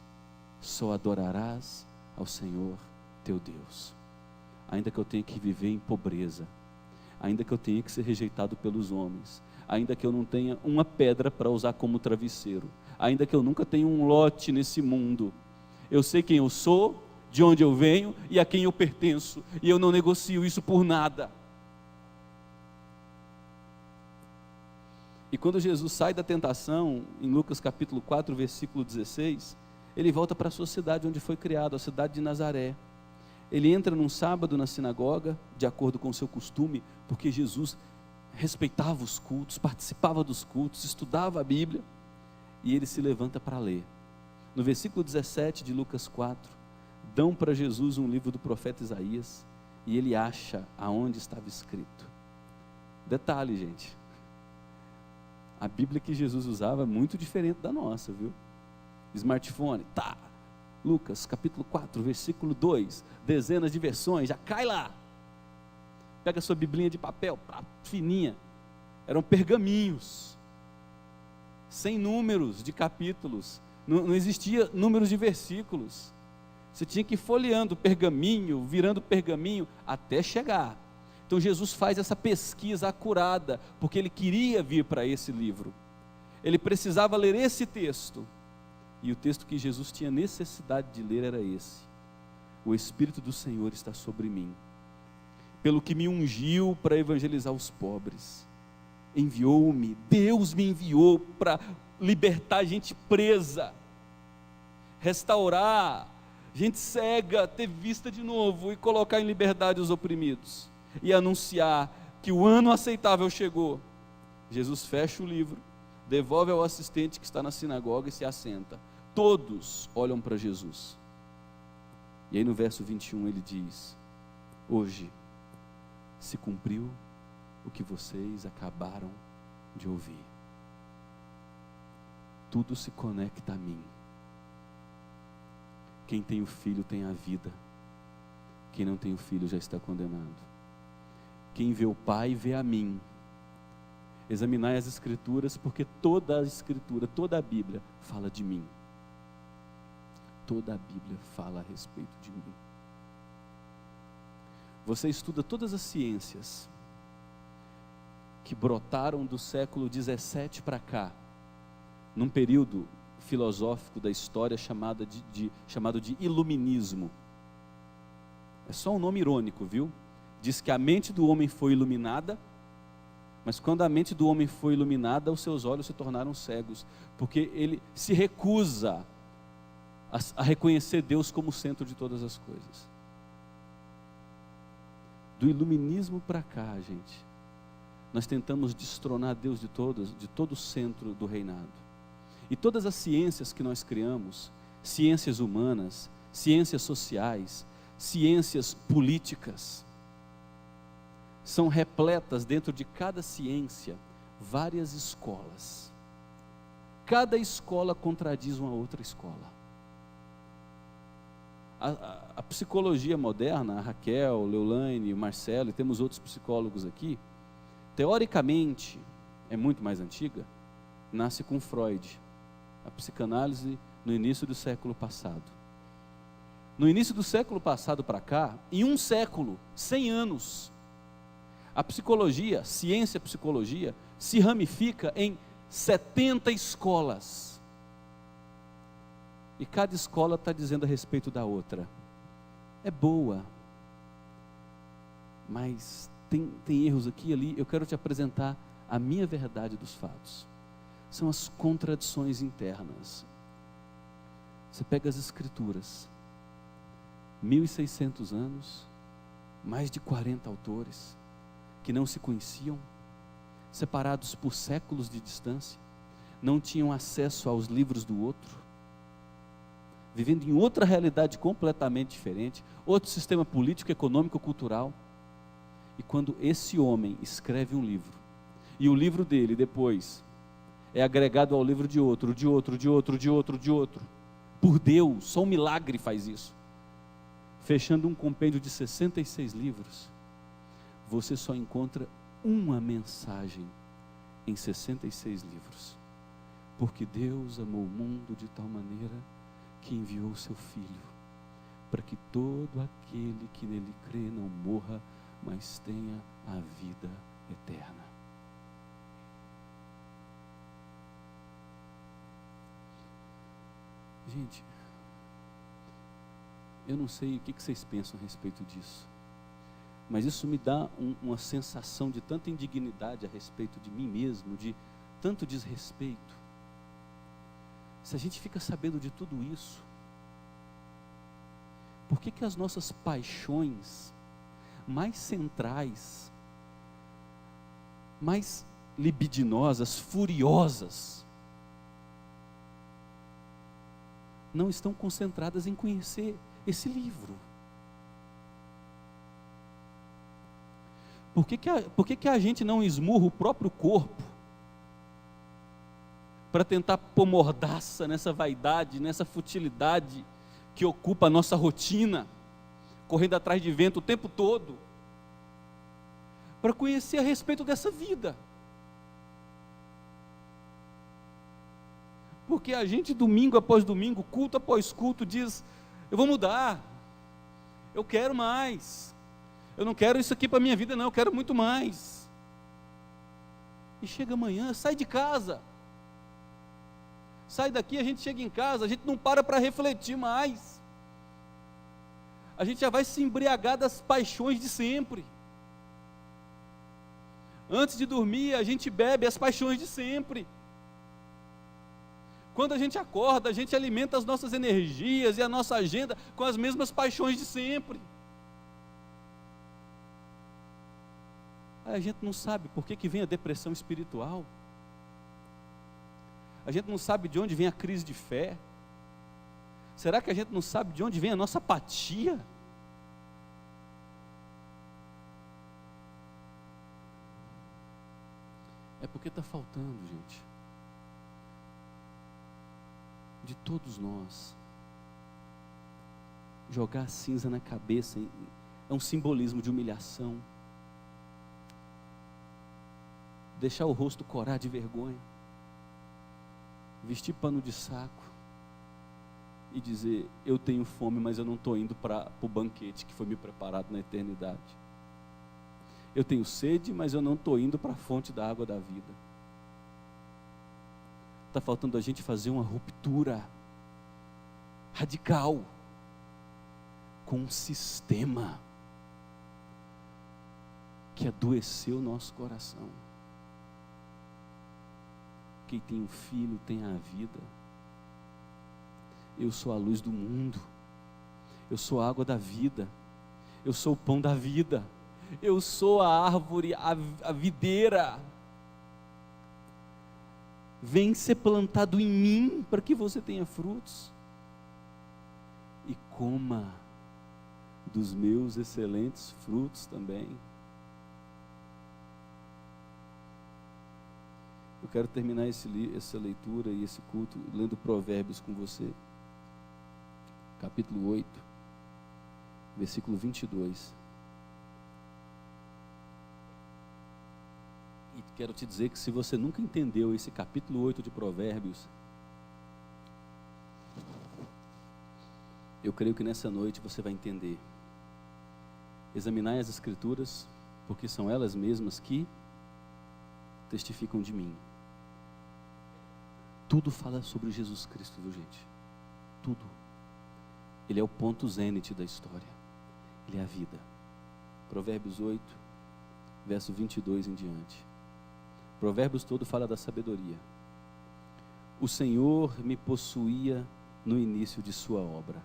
só adorarás ao Senhor teu Deus, ainda que eu tenha que viver em pobreza, ainda que eu tenha que ser rejeitado pelos homens, ainda que eu não tenha uma pedra para usar como travesseiro, ainda que eu nunca tenha um lote nesse mundo, eu sei quem eu sou, de onde eu venho e a quem eu pertenço, e eu não negocio isso por nada. E quando Jesus sai da tentação, em Lucas capítulo 4, versículo 16, ele volta para a sua cidade onde foi criado, a cidade de Nazaré. Ele entra num sábado na sinagoga, de acordo com o seu costume, porque Jesus respeitava os cultos, participava dos cultos, estudava a Bíblia, e ele se levanta para ler. No versículo 17 de Lucas 4, dão para Jesus um livro do profeta Isaías, e ele acha aonde estava escrito. Detalhe, gente, a Bíblia que Jesus usava é muito diferente da nossa, viu? Smartphone, tá, Lucas capítulo 4, versículo 2, dezenas de versões, já cai lá. Pega a sua biblinha de papel, fininha, eram pergaminhos, sem números de capítulos, não existia números de versículos, você tinha que ir folheando pergaminho, virando pergaminho, até chegar. Então Jesus faz essa pesquisa acurada, porque ele queria vir para esse livro, ele precisava ler esse texto, e o texto que Jesus tinha necessidade de ler era esse: o Espírito do Senhor está sobre mim, pelo que me ungiu para evangelizar os pobres, enviou-me, Deus me enviou para libertar gente presa, restaurar gente cega, ter vista de novo, e colocar em liberdade os oprimidos, e anunciar que o ano aceitável chegou. Jesus fecha o livro, devolve ao assistente que está na sinagoga e se assenta. Todos olham para Jesus, e aí no verso 21 ele diz: hoje se cumpriu o que vocês acabaram de ouvir. Tudo se conecta a mim. Quem tem o Filho tem a vida, quem não tem o Filho já está condenado. Quem vê o Pai vê a mim. Examinai as Escrituras, porque toda a Escritura, toda a Bíblia fala de mim. Toda a Bíblia fala a respeito de mim. Você estuda todas as ciências que brotaram do século 17 para cá, num período filosófico da história chamado de iluminismo. É só um nome irônico, viu? Diz que a mente do homem foi iluminada, mas quando a mente do homem foi iluminada, os seus olhos se tornaram cegos, porque ele se recusa a reconhecer Deus como o centro de todas as coisas. Do iluminismo para cá, gente, nós tentamos destronar Deus de todo o centro do reinado. E todas as ciências que nós criamos, ciências humanas, ciências sociais, ciências políticas, são repletas dentro de cada ciência várias escolas. Cada escola contradiz uma outra escola. A psicologia moderna, a Raquel, Leolane, o Marcelo, e temos outros psicólogos aqui, teoricamente, é muito mais antiga, nasce com Freud, a psicanálise no início do século passado. No início do século passado para cá, em um século, 100 anos, a psicologia, ciência psicologia, se ramifica em 70 escolas. E cada escola está dizendo a respeito da outra. É boa, mas tem erros aqui e ali. Eu quero te apresentar a minha verdade dos fatos. São as contradições internas. Você pega as Escrituras, 1600 anos, mais de 40 autores, que não se conheciam, separados por séculos de distância, não tinham acesso aos livros do outro, vivendo em outra realidade completamente diferente, outro sistema político, econômico, cultural. E quando esse homem escreve um livro, e o livro dele depois é agregado ao livro de outro, por Deus, só um milagre faz isso, fechando um compêndio de 66 livros, você só encontra uma mensagem em 66 livros, porque Deus amou o mundo de tal maneira que enviou o seu Filho, para que todo aquele que nele crê não morra, mas tenha a vida eterna. Gente, eu não sei o que vocês pensam a respeito disso, mas isso me dá uma sensação de tanta indignidade a respeito de mim mesmo, de tanto desrespeito. Se a gente fica sabendo de tudo isso, por que as nossas paixões mais centrais, mais libidinosas, furiosas, não estão concentradas em conhecer esse livro? Por que a gente não esmurra o próprio corpo para tentar pôr mordaça nessa vaidade, nessa futilidade que ocupa a nossa rotina, correndo atrás de vento o tempo todo, para conhecer a respeito dessa vida? Porque a gente, domingo após domingo, culto após culto, diz: eu vou mudar, eu quero mais, eu não quero isso aqui para a minha vida não, eu quero muito mais. E chega amanhã, sai de casa, sai daqui, a gente chega em casa, a gente não para refletir mais, a gente já vai se embriagar das paixões de sempre. Antes de dormir, a gente bebe as paixões de sempre. Quando a gente acorda, a gente alimenta as nossas energias e a nossa agenda com as mesmas paixões de sempre. Aí a gente não sabe por que vem a depressão espiritual. A gente não sabe de onde vem a crise de fé. Será que a gente não sabe de onde vem a nossa apatia? É porque está faltando, gente, de todos nós, jogar cinza na cabeça. É um simbolismo de humilhação, deixar o rosto corar de vergonha, vestir pano de saco e dizer: eu tenho fome, mas eu não estou indo para o banquete que foi me preparado na eternidade. Eu tenho sede, mas eu não estou indo para a fonte da água da vida. Está faltando a gente fazer uma ruptura radical com um sistema que adoeceu o nosso coração. Quem tem um filho tem a vida. Eu sou a luz do mundo, eu sou a água da vida, eu sou o pão da vida, eu sou a árvore, a videira. Vem ser plantado em mim para que você tenha frutos, e coma dos meus excelentes frutos também. Eu quero terminar essa leitura e esse culto lendo Provérbios com você, capítulo 8, versículo 22. E quero te dizer que se você nunca entendeu esse capítulo 8 de Provérbios, eu creio que nessa noite você vai entender. Examinai as Escrituras, porque são elas mesmas que testificam de mim. Tudo fala sobre Jesus Cristo, viu, gente? Tudo. Ele é o ponto zênite da história. Ele é a vida. Provérbios 8, verso 22 em diante. Provérbios todo fala da sabedoria. O Senhor me possuía no início de sua obra.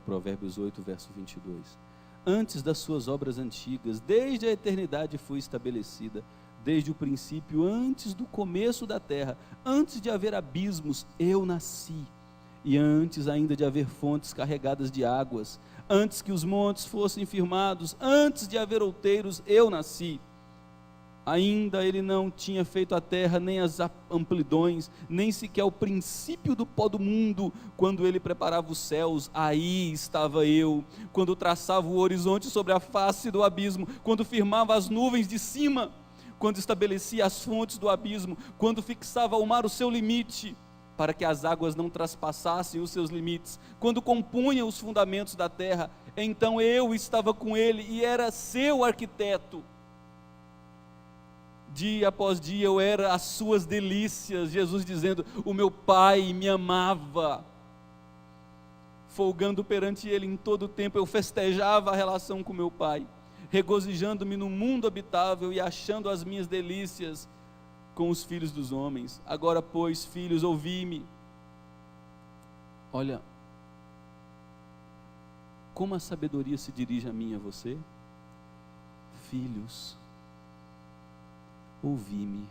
Provérbios 8, verso 22. Antes das suas obras antigas, desde a eternidade fui estabelecida, desde o princípio, antes do começo da terra, antes de haver abismos, eu nasci, e antes ainda de haver fontes carregadas de águas, antes que os montes fossem firmados, antes de haver outeiros, eu nasci. Ainda ele não tinha feito a terra, nem as amplidões, nem sequer o princípio do pó do mundo. Quando ele preparava os céus, aí estava eu. Quando traçava o horizonte sobre a face do abismo, quando firmava as nuvens de cima, quando estabelecia as fontes do abismo, quando fixava ao mar o seu limite, para que as águas não traspassassem os seus limites, quando compunha os fundamentos da terra, então eu estava com ele e era seu arquiteto. Dia após dia eu era as suas delícias. Jesus dizendo: o meu Pai me amava folgando perante Ele em todo o tempo. Eu festejava a relação com meu Pai, regozijando-me no mundo habitável e achando as minhas delícias com os filhos dos homens. Agora, pois, filhos, ouvi-me. Olha, como a sabedoria se dirige a mim e a você. Filhos, ouvi-me,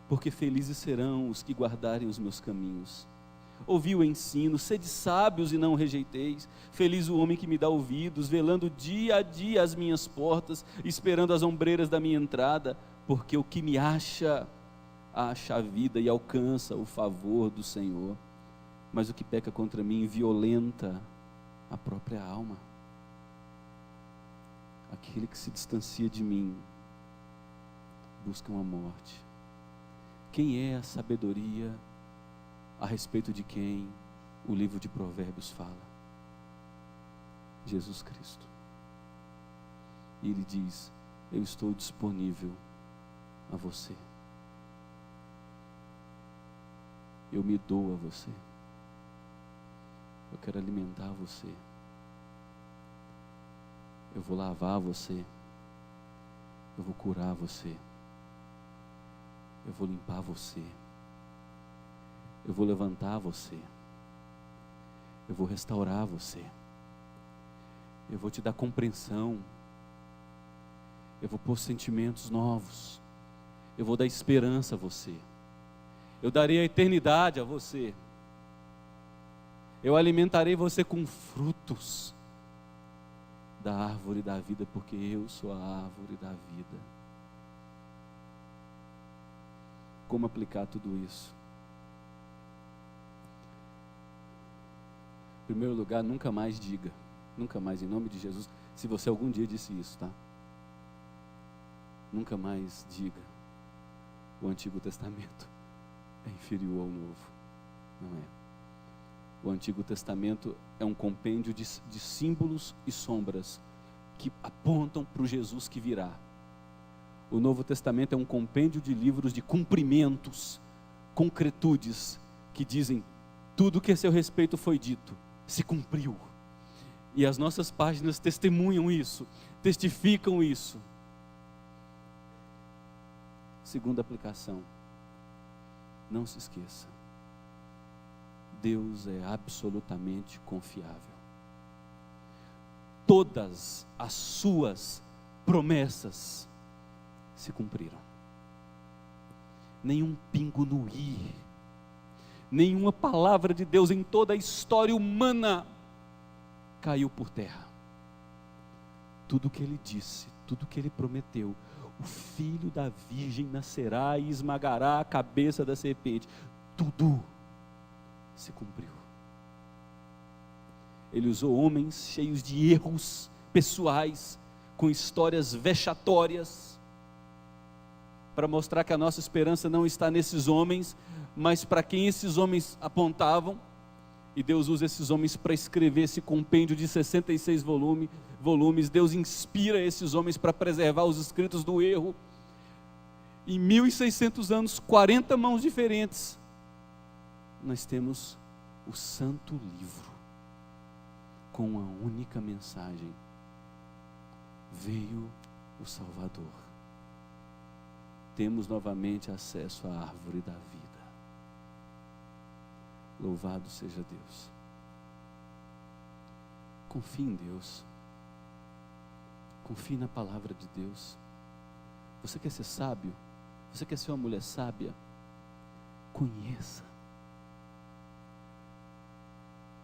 porque felizes serão os que guardarem os meus caminhos. Ouvi o ensino, sede sábios e não o rejeiteis. Feliz o homem que me dá ouvidos, velando dia a dia as minhas portas, esperando as ombreiras da minha entrada, porque o que me acha a vida e alcança o favor do Senhor. Mas o que peca contra mim violenta a própria alma. Aquele que se distancia de mim busca a morte. Quem é a sabedoria a respeito de quem o livro de Provérbios fala? Jesus Cristo. E ele diz: eu estou disponível a você. Eu me dou a você. Eu quero alimentar você. Eu vou lavar você. Eu vou curar você. Eu vou limpar você. Eu vou levantar você. Eu vou restaurar você. Eu vou te dar compreensão. Eu vou pôr sentimentos novos. Eu vou dar esperança a você. Eu darei a eternidade a você. Eu alimentarei você com frutos da árvore da vida, porque eu sou a árvore da vida. Como aplicar tudo isso? Em primeiro lugar, nunca mais diga, nunca mais, em nome de Jesus, se você algum dia disse isso, tá? Nunca mais diga, o Antigo Testamento é inferior ao Novo. Não é. O Antigo Testamento é um compêndio de símbolos e sombras que apontam para o Jesus que virá. O Novo Testamento é um compêndio de livros de cumprimentos, concretudes, que dizem: tudo que a seu respeito foi dito, se cumpriu. E as nossas páginas testemunham isso, testificam isso. Segunda aplicação: não se esqueça, Deus é absolutamente confiável. Todas as suas promessas se cumpriram. Nenhum pingo no i, nenhuma palavra de Deus em toda a história humana caiu por terra. Tudo que Ele disse, tudo que Ele prometeu, o filho da virgem nascerá e esmagará a cabeça da serpente, tudo se cumpriu. Ele usou homens cheios de erros pessoais, com histórias vexatórias, para mostrar que a nossa esperança não está nesses homens, mas para quem esses homens apontavam. E Deus usa esses homens para escrever esse compêndio de 66 volumes. Deus inspira esses homens para preservar os escritos do erro. Em 1600 anos, 40 mãos diferentes, nós temos o Santo Livro, com uma única mensagem: veio o Salvador. Temos novamente acesso à árvore da vida. Louvado seja Deus. Confie em Deus. Confie na palavra de Deus. Você quer ser sábio? Você quer ser uma mulher sábia? Conheça.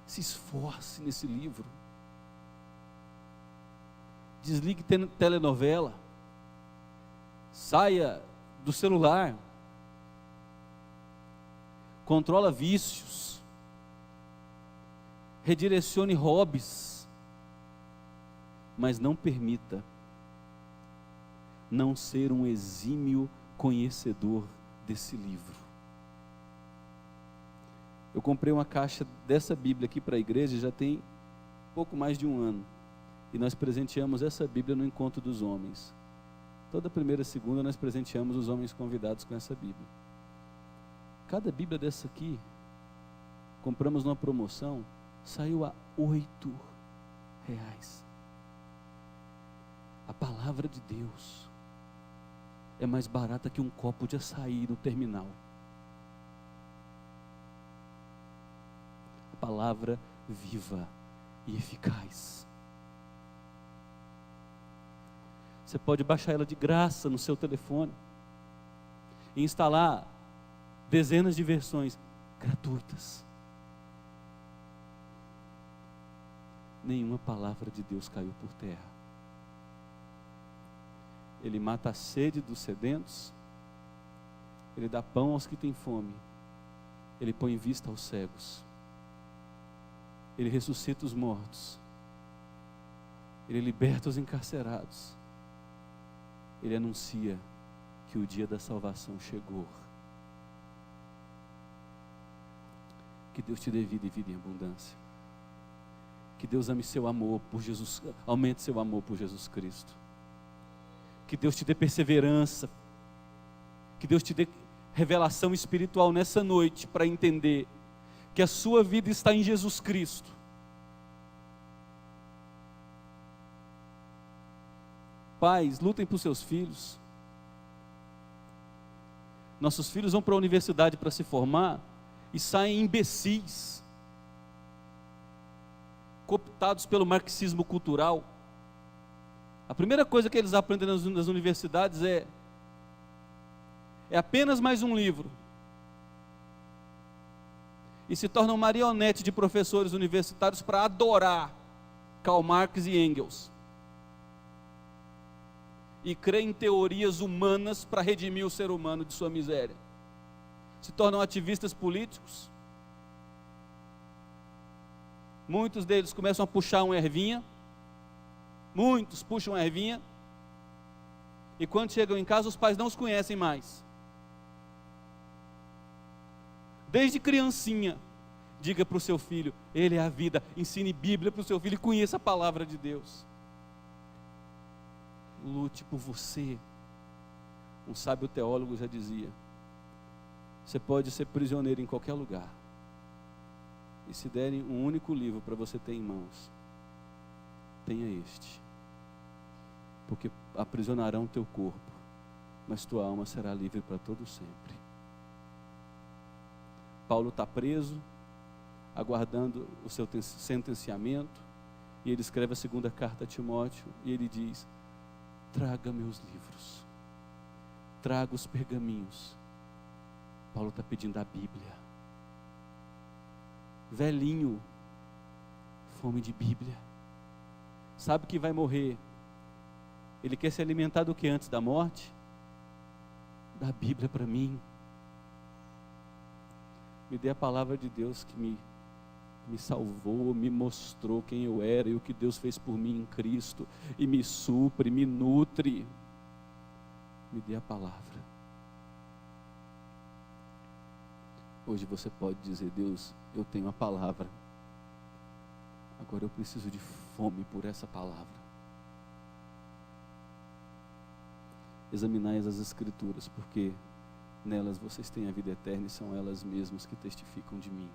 Se esforce nesse livro. Desligue telenovela. Saia do celular. Controla vícios. Redirecione hobbies. Mas não permita não ser um exímio conhecedor desse livro. Eu comprei uma caixa dessa Bíblia aqui para a igreja já tem pouco mais de um ano. E nós presenteamos essa Bíblia no Encontro dos Homens. Toda primeira e segunda nós presenteamos os homens convidados com essa Bíblia. Cada Bíblia dessa aqui compramos numa promoção, saiu a R$ 8. A palavra de Deus é mais barata que um copo de açaí no terminal. A palavra viva e eficaz. Você pode baixar ela de graça no seu telefone e instalar dezenas de versões gratuitas. Nenhuma palavra de Deus caiu por terra. Ele mata a sede dos sedentos, Ele dá pão aos que têm fome, Ele põe vista aos cegos, Ele ressuscita os mortos, Ele liberta os encarcerados, Ele anuncia que o dia da salvação chegou. Que Deus te dê vida e vida em abundância. Que Deus ame seu amor por Jesus, aumente seu amor por Jesus Cristo. Que Deus te dê perseverança. Que Deus te dê revelação espiritual nessa noite para entender que a sua vida está em Jesus Cristo. Pais, lutem por seus filhos. Nossos filhos vão para a universidade para se formar e saem imbecis, cooptados pelo marxismo cultural. A primeira coisa que eles aprendem nas universidades é apenas mais um livro. E se tornam marionete de professores universitários para adorar Karl Marx e Engels. E creem em teorias humanas para redimir o ser humano de sua miséria. Se tornam ativistas políticos. Muitos deles começam a puxar uma ervinha. Muitos puxam uma ervinha. E quando chegam em casa, os pais não os conhecem mais. Desde criancinha, diga para o seu filho, ele é a vida. Ensine Bíblia para o seu filho e conheça a palavra de Deus. Lute por você. Um sábio teólogo já dizia: você pode ser prisioneiro em qualquer lugar, e se derem um único livro para você ter em mãos, tenha este, porque aprisionarão teu corpo, mas tua alma será livre para todo sempre. Paulo está preso, aguardando o seu sentenciamento, e ele escreve a segunda carta a Timóteo, e ele diz: traga meus livros, traga os pergaminhos. Paulo está pedindo a Bíblia. Velhinho, fome de Bíblia. Sabe que vai morrer. Ele quer se alimentar do que antes da morte? Da Bíblia para mim. Me dê a palavra de Deus que me salvou, me mostrou quem eu era e o que Deus fez por mim em Cristo, e me supre, me nutre. Me dê a palavra. Hoje você pode dizer: Deus, eu tenho a palavra, agora eu preciso de fome por essa palavra. Examinai as Escrituras, porque nelas vocês têm a vida eterna e são elas mesmas que testificam de mim.